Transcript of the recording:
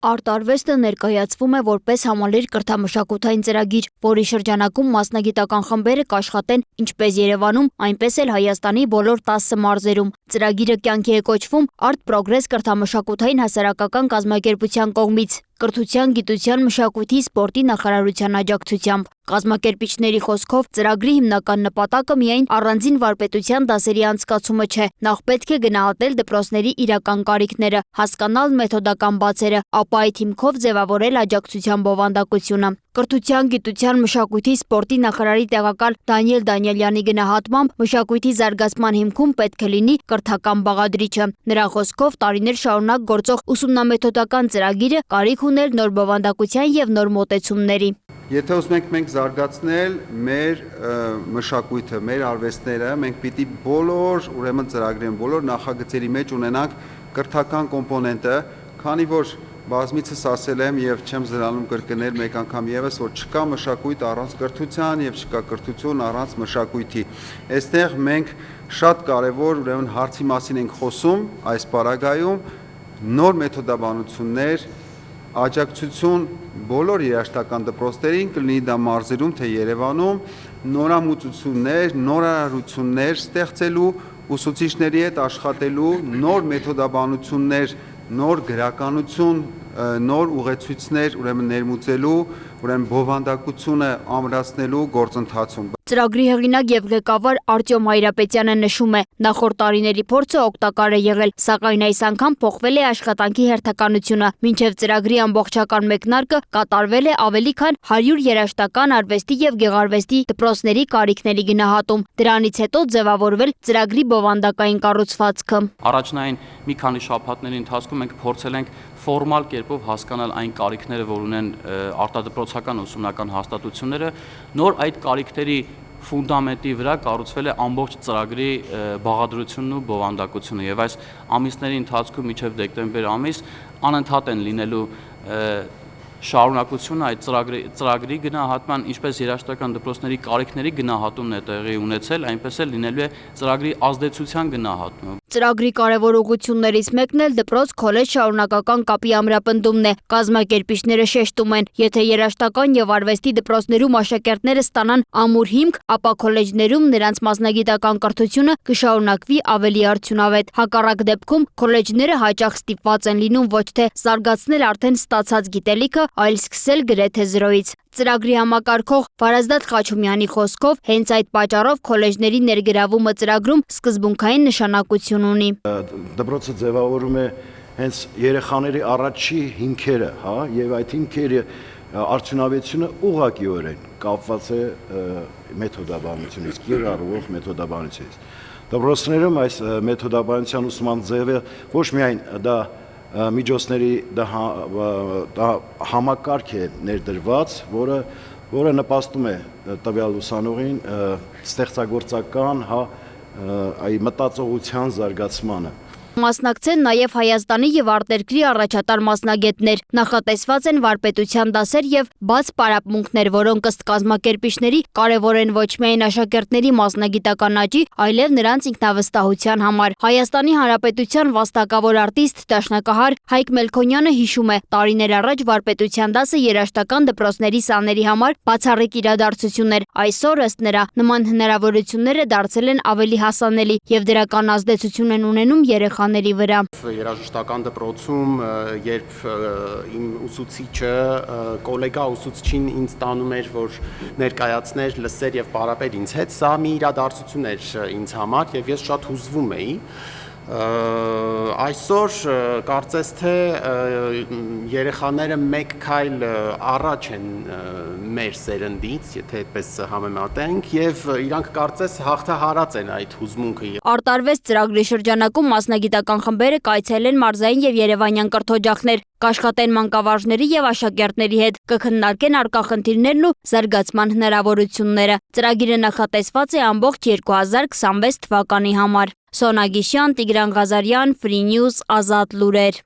Արտարվեստը ներկայացվում է որպես համալիր կրթամշակութային ծրագիր, որի շրջանակում մասնագիտական խմբերը կաշխատեն ինչպես Երևանում, այնպես էլ Հայաստանի բոլոր 10 մարզերում։ Ծրագիրը կյանքի է կոչվում Art Progress կրթամշակութային հասարակական կազմակերպության կողմից, Կրթության, գիտության, մշակույթի, սպորտի նախարարության աջակցությամբ։ Կազմակերպիչների խոսքով ծրագրի հիմնական նպատակը միայն առանձին վարպետության դասերի անցկացումը չէ, նախ պետք է գնահատել դպրոցների իրական կարիքները, հասկանալ մեթոդական բացերը, ապա այդ հիմքով ձևավորել աջակցության բովանդակությունը։ Կրթության, գիտության, մշակույթի, սպորտի նախարարի տեղակալ Դանիել Դանիելյանի գնահատմամբ մշակույթի զարգացման հիմքում պետք է լինի կրթական բաղադրիչը։ Նրա խոսքով տարիներ շարունակ գործող ուսումնամեթոդական ծրագիրը կարիք ուներ նոր բովանդակության եւ նոր մոտեցումների։ Եթե ուզում ենք մենք զարգացնել մեր մշակույթը, մեր արվեստները, մենք պիտի բոլոր ծրագրերին, բոլոր նախագծերի մեջ ունենանք կրթական կոմպոնենտը, քանի որ բազմիցս ասել եմ եւ չեմ զրանում կրկնել մեկ անգամ եւս, որ չկա մշակույթ առանց կրթության եւ չկա կրթություն առանց մշակույթի։ Այստեղ մենք շատ կարեւոր հարցի մասին ենք խոսում այս պարագայում, նոր մեթոդաբանություններ, աջակցություն բոլոր երաժշտական դպրոցներին, կլինի դա մարզերում թե Երևանում, նորամուծություններ, նորարարություններ ստեղծելու, ուսուցիչների հետ աշխատելու, նոր մեթոդաբանություններ, նոր գրականություն, նոր ուղեցույցներ ներմուծելու, բովանդակությունը ամրացնելու գործընթացում։ Ծրագրի հեղինակ եւ ղեկավար Արտյոմ Հայրապետյանը նշում է, նախորդ տարիների փորձը օգտակար է եղել, սակայն այս անգամ փոխվել է աշխատանքի հերթականությունը, մինչև ծրագրի ամբողջական մեկնարկը կատարվել է ավելի քան 100 երաժշտական, արվեստի եւ գեղարվեստի դպրոցների կարիքների գնահատում։ Դրանից հետո ձևավորվել ծրագրի բովանդակային կառուցվածքը։ Առաջնային մի քանի շաբաթների ընթացքում մենք փորձել ենք ֆորմալ կերպով հասկանալ այն կարիքները, որ ունեն արտադպրոցական ուսումնական հաստատությունները, նոր այդ կարիքների ֆունդամենտի վրա կառուցվել է ամբողջ ծրագրի բաղադրությունն ու բովանդակությունը եւ այս ամիսների ընթացքում մինչեւ դեկտեմբեր ամիս անընդհատ են լինելու շարունակությունը այդ ծրագրի գնահատման, ինչպես երաժշտական դպրոցների կարիքների գնահատումն է տեղի ունեցել, այնպես էլ լինելու է ծրագրի ազդեցության գնահատումը։ Ծրագրի կարևոր ուղղություններից մեկն էլ դպրոց-քոլեջ շարունակական կապի ամրապնդումն է։ Կազմակերպիչները շեշտում են, եթե երաժշտական եւ արվեստի դպրոցներում աշակերտները ստանան ամուր հիմք, ապա քոլեջներում նրանց մասնագիտական կրթությունը կշարունակվի ավելի արդյունավետ։ Հակառակ դեպքում քոլեջները հաճախ ստիպված են լինում ոչ թե զարգացնել արդեն ստացած գիտելիքը, այլ սկսել գրեթե զրոյից։ Ծրագրի համակարգող Վարազդատ Խաչումյանի խոսքով հենց այդ պատճառով քոլեջների ներգրավումը ծրագրում սկզբունքային նշանակություն ունի։ Դպրոցը ձևավորում է հենց երեխաների առաջի հիմքերը, եւ այդ հիմքերի արդյունավետությունը ուղղակիորեն կապված է մեթոդաբանությունից, կիրառվող մեթոդաբանությունից։ Դպրոցներում այս մեթոդաբանության ուսման ձևը ոչ միայն դա միջոցների համակարգ է ներդրված, որը նպաստում է տվյալ ուսանողին ստեղծագործական մտածողության զարգացմանը։ Մասնակցեն նաև Հայաստանի եւ արտերկրի առաջատար մասնագետներ, նախատեսված են վարպետության դասեր եւ բաց պարապմունքներ, որոնք ըստ կազմակերպիչների կարևոր են ոչ միայն աշակերտների մասնագիտական աճի, այլև նրանց ինքնավստահության համար։ Հայաստանի Հանրապետության վաստակավոր արտիստ դաշնակահար Հայկ Մելքոնյանը հիշում է, տարիներ առաջ վարպետության դասը երաժշտական դպրոցների սաների համար բացառիկ իրադարձություն էր։ Այսօր ըստ նրա նման հնարավորությունները դարձել են ավելի հասանելի եւ դրական ազդեցություն են ունենում երեխաների վրա։ Երաժշտական դպրոցում, երբ իմ ուսուցիչը, կոլեգա ուսուցչին ինձ տանում էր, որ ներկայացներ, լսեր եւ պարապեր ինձ հետ, սա մի իրադարձություն էր ինձ համար եւ ես շատ հուզվում էի։ Այսօր կարծես թե երեխաները մեկ քայլ առաջ են մեր սերնդից, եթե այդպես համեմատենք, եւ իրանք կարծես հաղթահարած են այդ հուզմունքը։ Արտարվեստ ծրագրի շրջանակում մասնագիտական խմբերը կայցելեն մարզային եւ երևանյան կրթօջախներ, կաշխատեն մանկավարժների եւ աշակերտների հետ, կքննարկեն առկա խնդիրներն ու զարգացման հնարավորությունները։ Ծրագիրը նախատեսված է ամբողջ 2026 թվականի համար։ Սոնա Գիշյան, Տիգրան Ղազարյան, Free News, Ազատ լուրեր։